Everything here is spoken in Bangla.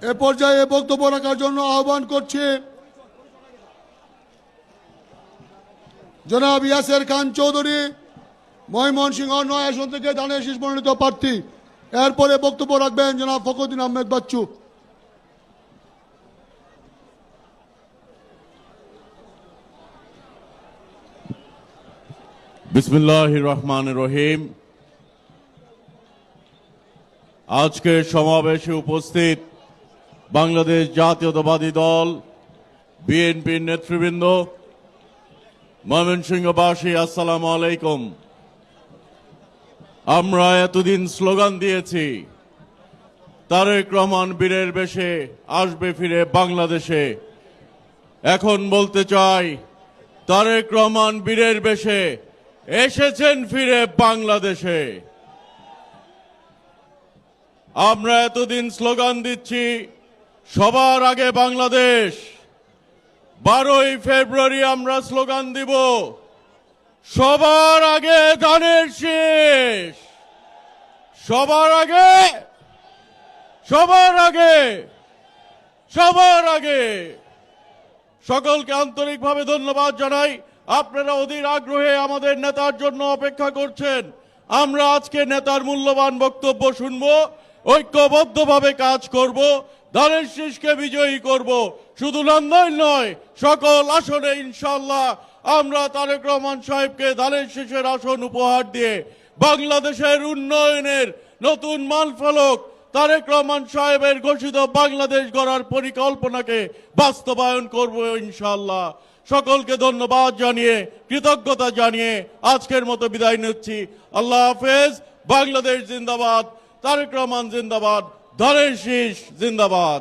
এ পর্যায়ে বক্তব্য রাখার জন্য আহ্বান করছি জনাব ইয়াসের খান চৌধুরী, ময়মনসিংহ ৯ আসন থেকে ধানের শীষ মনোনীত প্রার্থী। এরপরে বক্তব্য রাখবেন জনাব ফখরুদ্দিন আহমেদ বাচ্চু। বিসমিল্লাহির রহমানির রহিম। আজকের সমাবেশে উপস্থিত বাংলাদেশ জাতীয়তাবাদী দল বিএনপির নেতৃবৃন্দ, ময়মনসিংহবাসী, আসসালামু আলাইকুম। আমরা এতদিন স্লোগান দিয়েছি তারেক রহমান বীরের বেশে আসবে ফিরে বাংলাদেশে। এখন বলতে চাই তারেক রহমান বীরের বেশে এসেছেন ফিরে বাংলাদেশে। আমরা এতদিন স্লোগান দিচ্ছি সবার আগে বাংলাদেশ। 12ই ফেব্রুয়ারি আমরা স্লোগান দিব সবার আগে ধানের শীষ, সবার আগে, সবার আগে, সবার আগে। সকলকে আন্তরিকভাবে ধন্যবাদ জানাই। আপনারা অধীর আগ্রহে আমাদের নেতার জন্য অপেক্ষা করছেন। আমরা আজকে নেতার মূল্যবান বক্তব্য শুনব, ঐক্যবদ্ধভাবে কাজ করব, ধানের শীষকে বিজয়ী করব। শুধু নান্দাইল নয়, সকল আসনে ইনশাআল্লাহ আমরা তারেক রহমান সাহেবকে ধানের শীষের আসন উপহার দিয়ে বাংলাদেশের উন্নয়নের নতুন মাইলফলক, তারেক রহমান সাহেবের ঘোষিত বাংলাদেশ গড়ার পরিকল্পনাকে বাস্তবায়ন করব ইনশাআল্লাহ। সকলকে ধন্যবাদ জানিয়ে, কৃতজ্ঞতা জানিয়ে আজকের মতো বিদায় নিচ্ছি। আল্লাহ হাফেজ। বাংলাদেশ জিন্দাবাদ, তারেক রহমান জিন্দাবাদ, ধানের শীষ জিন্দাবাদ।